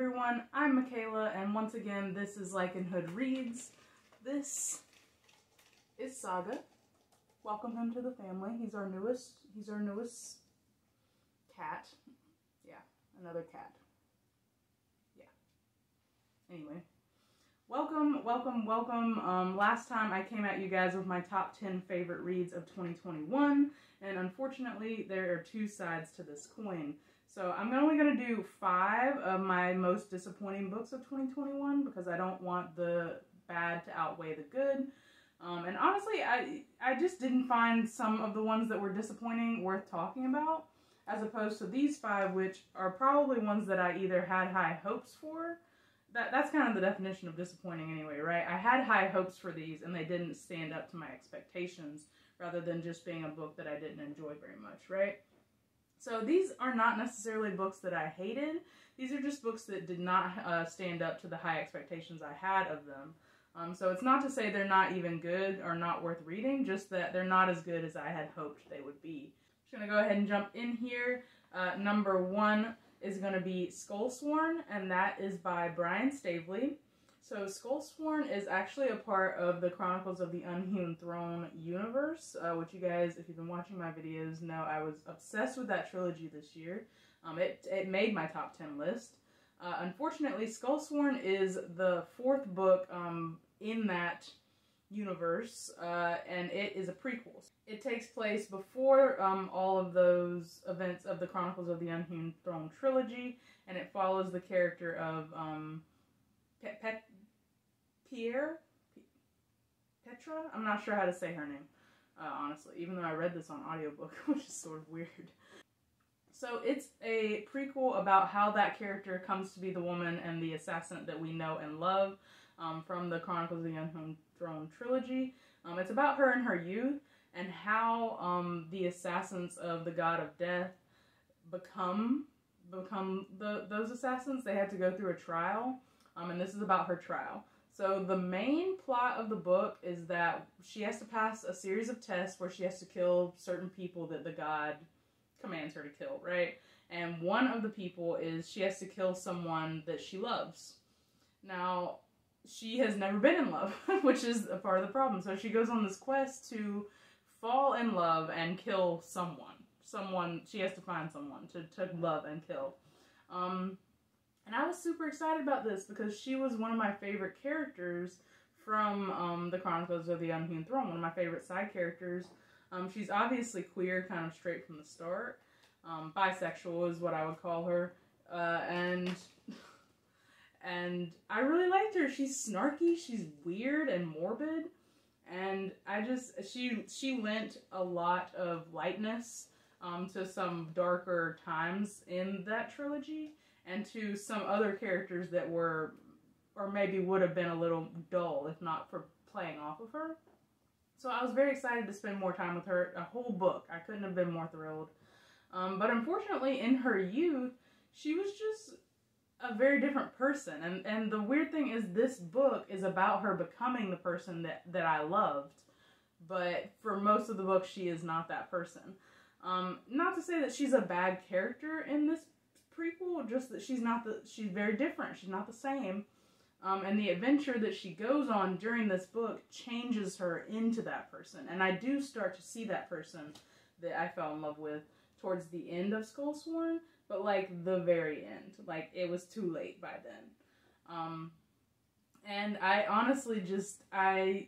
everyone, I'm Michaela, and once again, this is LycanhoodReads. This is Saga. Welcome him to the family. He's our newest cat. Yeah, another cat. Yeah. Anyway, welcome. Last time I came at you guys with my top 10 favorite reads of 2021, and unfortunately, there are two sides to this coin. So I'm only going to do 5 of my most disappointing books of 2021 because I don't want the bad to outweigh the good. And honestly, I just didn't find some of the ones that were disappointing worth talking about, as opposed to these 5, which are probably ones that I either had high hopes for. That's kind of the definition of disappointing anyway, right? I had high hopes for these and they didn't stand up to my expectations, rather than just being a book that I didn't enjoy very much, right? So these are not necessarily books that I hated. These are just books that did not stand up to the high expectations I had of them. So it's not to say they're not even good or not worth reading, just that they're not as good as I had hoped they would be. I'm just going to go ahead and jump in here. Number 1 is going to be Skullsworn, and that is by Brian Staveley. So Skullsworn is actually a part of the Chronicles of the Unhewn universe, which you guys, if you've been watching my videos, know I was obsessed with that trilogy this year. It made my top 10 list. Unfortunately, Skullsworn is the 4th book in that universe, and it is a prequel. It takes place before all of those events of the Chronicles of the Unhewn trilogy, and it follows the character of Petra? I'm not sure how to say her name, honestly, even though I read this on audiobook, which is sort of weird. So it's a prequel about how that character comes to be the woman and the assassin that we know and love from the Chronicles of the Unhewn trilogy. It's about her in her youth and how the assassins of the god of death become those assassins. They had to go through a trial, and this is about her trial. So the main plot of the book is that she has to pass a series of tests where she has to kill certain people that the god commands her to kill, right? And one of the people is she has to kill someone that she loves. Now, she has never been in love, which is a part of the problem. So she goes on this quest to fall in love and kill someone. She has to find someone to love and kill. And I was super excited about this because she was one of my favorite characters from the Chronicles of the Unhewn Throne, one of my favorite side characters. She's obviously queer, kind of straight from the start. Bisexual is what I would call her. And I really liked her. She's snarky, she's weird and morbid. And she lent a lot of lightness to some darker times in that trilogy, and to some other characters that were, or maybe would have been a little dull if not for playing off of her. So I was very excited to spend more time with her, a whole book. I couldn't have been more thrilled. But unfortunately, in her youth, she was just a very different person. And the weird thing is, this book is about her becoming the person that I loved. But for most of the book, she is not that person. Not to say that she's a bad character in this prequel, just that she's very different. She's not the same. And the adventure that she goes on during this book changes her into that person. And I do start to see that person that I fell in love with towards the end of Skullsworn, but like the very end. Like, it was too late by then. And I honestly I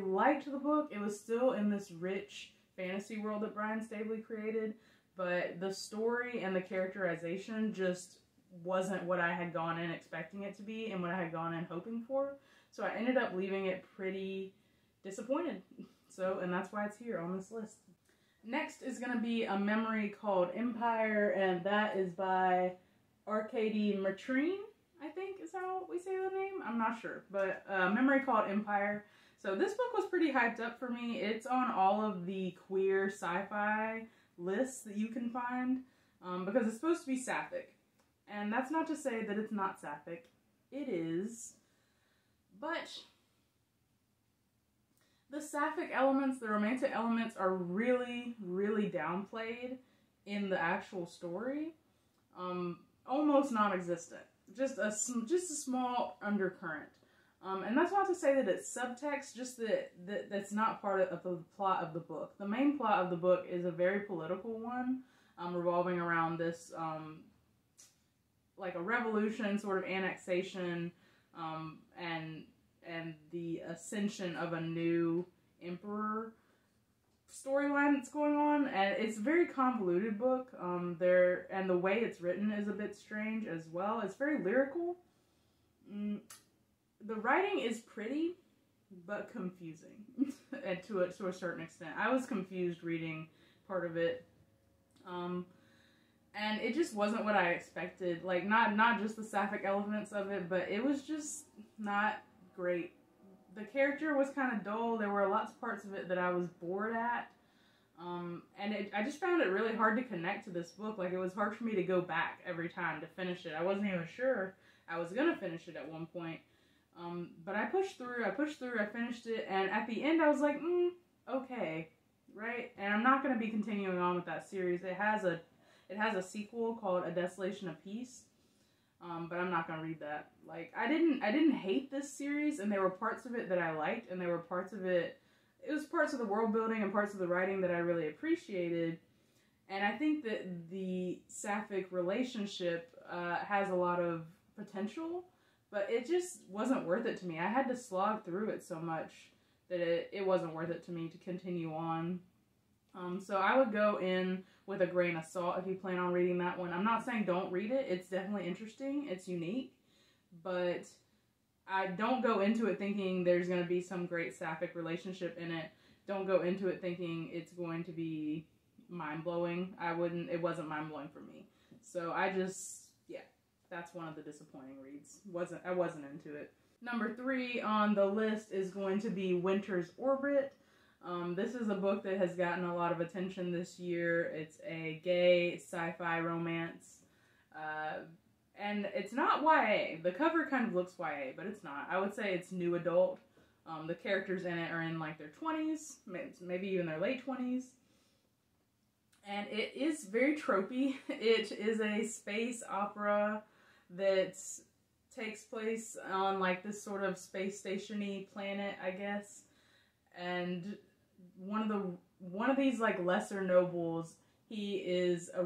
liked the book. It was still in this rich fantasy world that Brian Staveley created, but the story and the characterization just wasn't what I had gone in expecting it to be and what I had gone in hoping for. So I ended up leaving it pretty disappointed. And that's why it's here on this list. Next is going to be a memory called Empire, and that is by Arkady, Martine, I think is how we say the name. I'm not sure, but a memory called Empire. So this book was pretty hyped up for me. It's on all of the queer sci-fi lists that you can find, because it's supposed to be sapphic. And that's not to say that it's not sapphic. It is. But the sapphic elements, the romantic elements, are really, really downplayed in the actual story. Almost non-existent. just a small undercurrent. And that's not to say that it's subtext, just that's not part of the plot of the book. The main plot of the book is a very political one, revolving around this, like a revolution, sort of annexation, and the ascension of a new emperor storyline that's going on. And it's a very convoluted book. And the way it's written is a bit strange as well. It's very lyrical. The writing is pretty, but confusing, and to a certain extent. I was confused reading part of it, and it just wasn't what I expected. Like, not just the sapphic elements of it, but it was just not great. The character was kind of dull. There were lots of parts of it that I was bored at, and I just found it really hard to connect to this book. Like, it was hard for me to go back every time to finish it. I wasn't even sure I was gonna finish it at one point. But I pushed through, I finished it, and at the end I was like, okay, right? And I'm not going to be continuing on with that series. It has a sequel called A Desolation of Peace, but I'm not going to read that. Like, I didn't hate this series, and there were parts of it that I liked, and there were parts of it was parts of the world building and parts of the writing that I really appreciated, and I think that the sapphic relationship has a lot of potential. But it just wasn't worth it to me. I had to slog through it so much that it wasn't worth it to me to continue on. So I would go in with a grain of salt if you plan on reading that one. I'm not saying don't read it. It's definitely interesting. It's unique. But I don't go into it thinking there's going to be some great sapphic relationship in it. Don't go into it thinking it's going to be mind-blowing. It wasn't mind-blowing for me. So that's one of the disappointing reads. I wasn't into it. Number 3 on the list is going to be Winter's Orbit. This is a book that has gotten a lot of attention this year. It's a gay sci-fi romance. And it's not YA. The cover kind of looks YA, but it's not. I would say it's new adult. The characters in it are in like their 20s, maybe even their late 20s. And it is very tropey. It is a space opera that takes place on like this sort of space station-y planet, I guess. And one of these like lesser nobles, there's a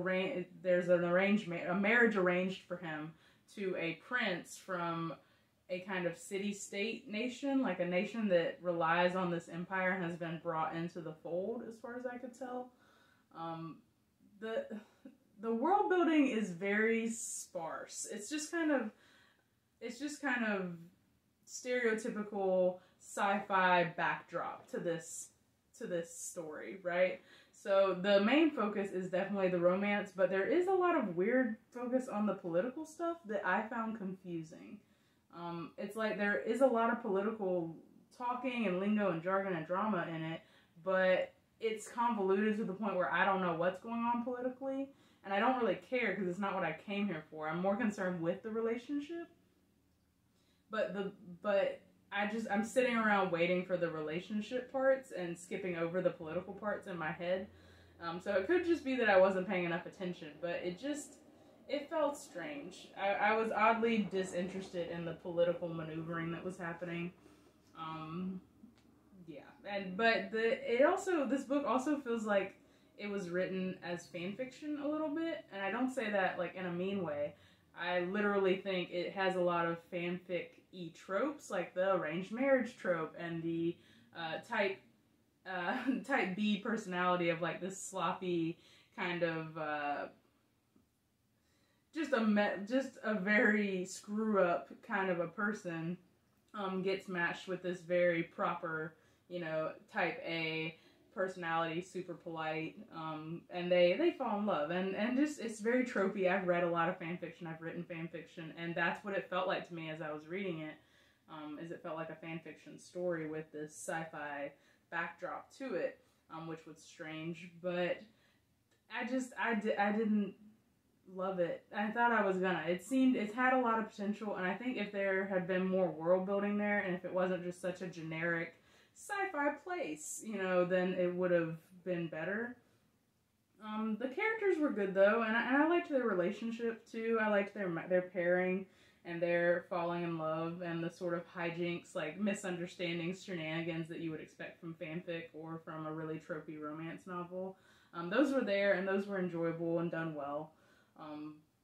marriage arranged for him to a prince from a kind of city-state nation, like a nation that relies on this empire and has been brought into the fold, as far as I could tell. The world building is very sparse. It's just kind of stereotypical sci-fi backdrop to this story, right? So the main focus is definitely the romance, but there is a lot of weird focus on the political stuff that I found confusing. It's like there is a lot of political talking and lingo and jargon and drama in it, but it's convoluted to the point where I don't know what's going on politically. And I don't really care because it's not what I came here for. I'm more concerned with the relationship. But I'm sitting around waiting for the relationship parts and skipping over the political parts in my head. So it could just be that I wasn't paying enough attention, but it felt strange. I was oddly disinterested in the political maneuvering that was happening. This book also feels like it was written as fan fiction a little bit, and I don't say that like in a mean way. I literally think it has a lot of fanfic-y tropes, like the arranged marriage trope and the type B personality of like this sloppy kind of just a very screw up kind of a person gets matched with this very proper, type A personality, super polite, and they fall in love, and just, it's very tropey. I've read a lot of fan fiction, I've written fan fiction, and that's what it felt like to me as I was reading it, is it felt like a fan fiction story with this sci-fi backdrop to it, which was strange, but I didn't love it. I thought I was gonna. It's had a lot of potential, and I think if there had been more world building there, and if it wasn't just such a generic sci-fi place, then it would have been better. The characters were good though, and I liked their relationship too. I liked their pairing, and they're falling in love, and the sort of hijinks, like misunderstandings, shenanigans that you would expect from fanfic or from a really tropey romance novel. Those were there, and those were enjoyable and done well.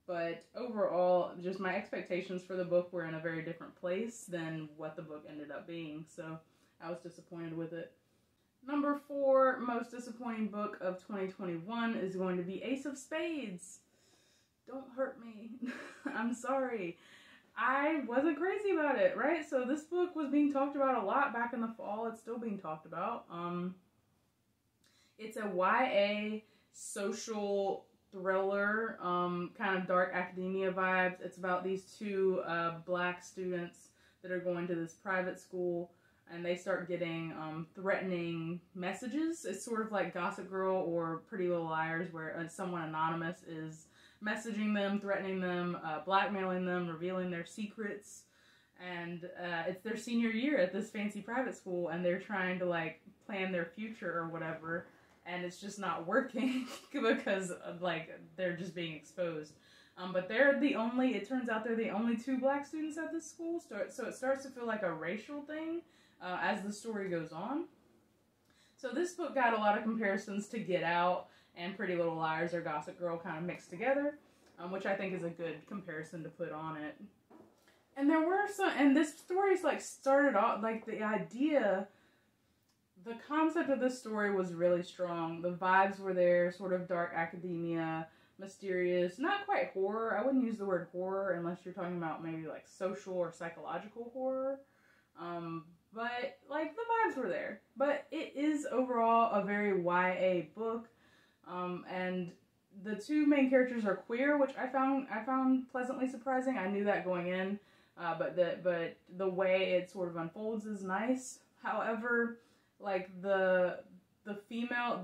But overall, just my expectations for the book were in a very different place than what the book ended up being, so I was disappointed with it. Number 4 most disappointing book of 2021 is going to be Ace of Spades. Don't hurt me. I'm sorry. I wasn't crazy about it, right? So this book was being talked about a lot back in the fall. It's still being talked about. It's a YA social thriller, kind of dark academia vibes. It's about these two black students that are going to this private school, and they start getting threatening messages. It's sort of like Gossip Girl or Pretty Little Liars, where someone anonymous is messaging them, threatening them, blackmailing them, revealing their secrets. And it's their senior year at this fancy private school, and they're trying to like plan their future or whatever, and it's just not working because like they're just being exposed. But it turns out they're the only 2 black students at this school, so it starts to feel like a racial thing as the story goes on. So this book got a lot of comparisons to Get Out and Pretty Little Liars or Gossip Girl kind of mixed together, which I think is a good comparison to put on it. And there were some, and this story's like started off, like the concept of this story was really strong. The vibes were there, sort of dark academia, mysterious, not quite horror. I wouldn't use the word horror unless you're talking about maybe like social or psychological horror. But like the vibes were there. But it is overall a very YA book. And the 2 main characters are queer, which I found pleasantly surprising. I knew that going in, but the way it sort of unfolds is nice. However, like the female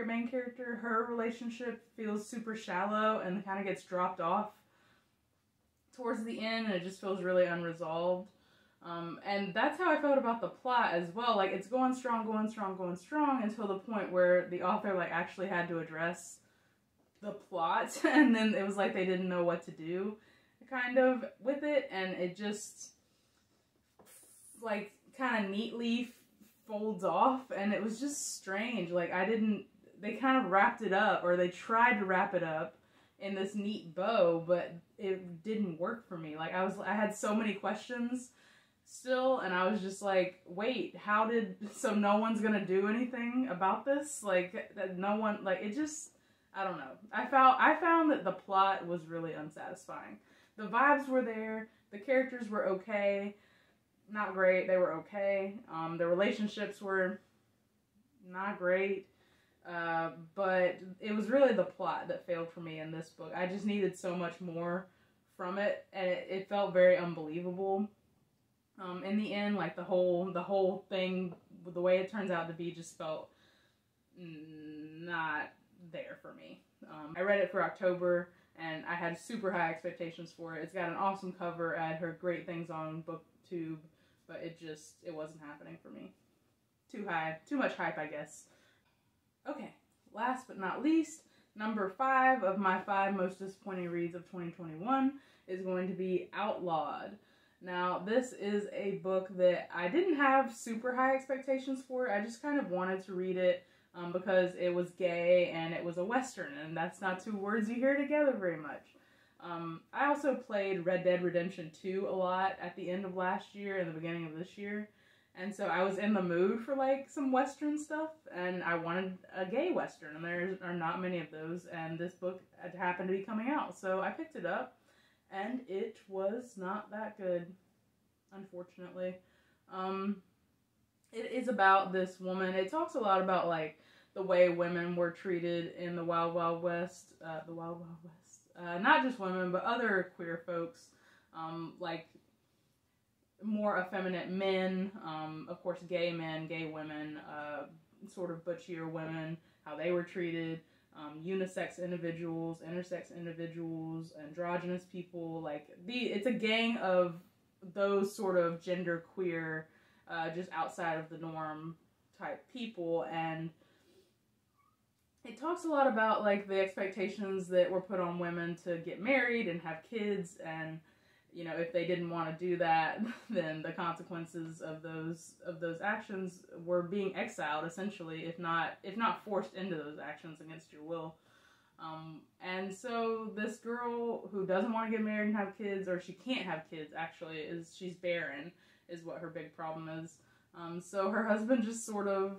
main character, her relationship feels super shallow and kind of gets dropped off towards the end, and it just feels really unresolved. And that's how I felt about the plot as well. Like, it's going strong until the point where the author, like, actually had to address the plot, and then it was like they didn't know what to do, kind of, with it, and it just, like, kind of neatly folds off, and it was just strange. Like, they kind of wrapped it up, or they tried to wrap it up in this neat bow, but it didn't work for me. Like, I had so many questions still, and I was just like, wait, so no one's gonna do anything about this? Like, that no one, like, it just, I don't know. I found that the plot was really unsatisfying. The vibes were there, the characters were okay, not great, they were okay, the relationships were not great, but it was really the plot that failed for me in this book. I just needed so much more from it, and it felt very unbelievable. In the end, like the whole thing, the way it turns out to be, just felt not there for me. I read it for October, and I had super high expectations for it. It's got an awesome cover. I had heard great things on BookTube, but it wasn't happening for me. Too much hype, I guess. Okay, last but not least, number 5 of my 5 most disappointing reads of 2021 is going to be Outlawed. Now, this is a book that I didn't have super high expectations for. I just kind of wanted to read it because it was gay and it was a Western, and that's not 2 words you hear together very much. I also played Red Dead Redemption 2 a lot at the end of last year and the beginning of this year, and so I was in the mood for like some Western stuff, and I wanted a gay Western, and there are not many of those, and this book happened to be coming out, so I picked it up. And it was not that good, unfortunately. It is about this woman. It talks a lot about, like, the way women were treated in the Wild Wild West. Not just women, but other queer folks. Like, more effeminate men. Of course, gay men, gay women, sort of butchier women, how they were treated. Unisex individuals, intersex individuals, androgynous people, like, it's a gang of those sort of gender queer, just outside of the norm type people, and it talks a lot about, like, the expectations that were put on women to get married and have kids, and, you know, if they didn't want to do that, then the consequences of those actions were being exiled, essentially, if not forced into those actions against your will. And so this girl who doesn't want to get married and have kids, or she can't have kids, actually, she's barren, is what her big problem is. So her husband just sort of,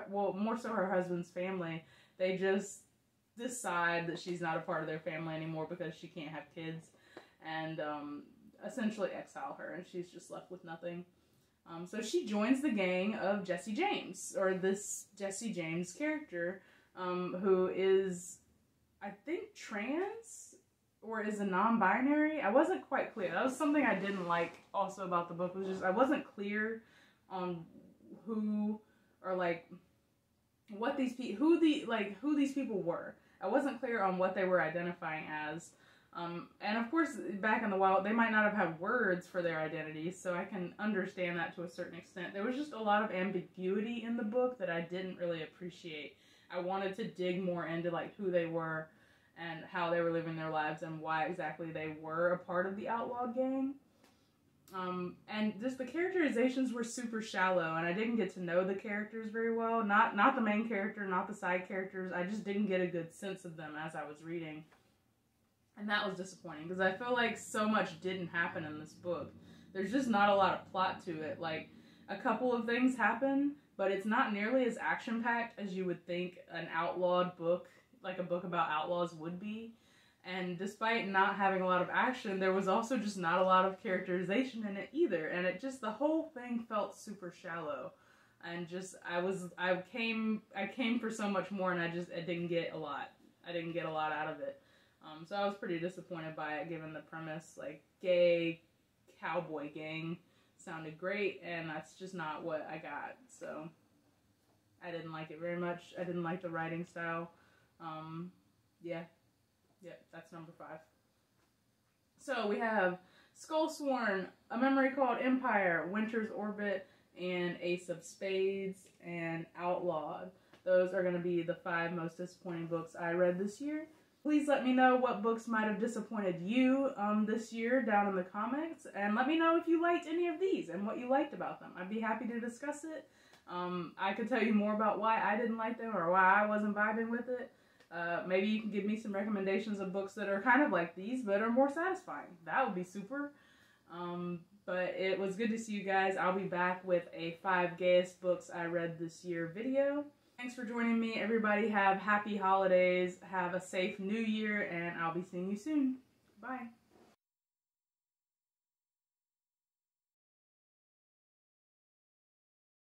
more so her husband's family, they just decide that she's not a part of their family anymore because she can't have kids, and essentially exile her, and she's just left with nothing. So she joins the gang of Jesse James, or this Jesse James character, who is, I think, trans, or is a non-binary. I wasn't quite clear. That was something I didn't like also about the book, was just I wasn't clear on who, or like what these who these people were. I wasn't clear on what they were identifying as. And of course, back in the wild, they might not have had words for their identities, so I can understand that to a certain extent. There was just a lot of ambiguity in the book that I didn't really appreciate. I wanted to dig more into like who they were and how they were living their lives and why exactly they were a part of the Outlawed gang. And just the characterizations were super shallow, and I didn't get to know the characters very well. Not the main character, not the side characters. I just didn't get a good sense of them as I was reading. And that was disappointing, because I feel like so much didn't happen in this book. There's just not a lot of plot to it. Like, a couple of things happen, but it's not nearly as action-packed as you would think an Outlawed book, like a book about outlaws, would be. And despite not having a lot of action, there was also just not a lot of characterization in it either. And it just, the whole thing felt super shallow. And just, I came for so much more, and I didn't get a lot. I didn't get a lot out of it. So I was pretty disappointed by it, given the premise. Like, gay cowboy gang sounded great, and that's just not what I got. So I didn't like it very much. I didn't like the writing style. Yeah, that's number 5. So we have Skullsworn, A Memory Called Empire, Winter's Orbit, and Ace of Spades, and Outlawed. Those are going to be the 5 most disappointing books I read this year. Please let me know what books might have disappointed you this year down in the comments, and let me know if you liked any of these and what you liked about them. I'd be happy to discuss it. I could tell you more about why I didn't like them or why I wasn't vibing with it. Maybe you can give me some recommendations of books that are kind of like these but are more satisfying. That would be super. But it was good to see you guys. I'll be back with a 5 gayest books I read this year video. Thanks for joining me, everybody. Have happy holidays, have a safe new year, and I'll be seeing you soon. Bye.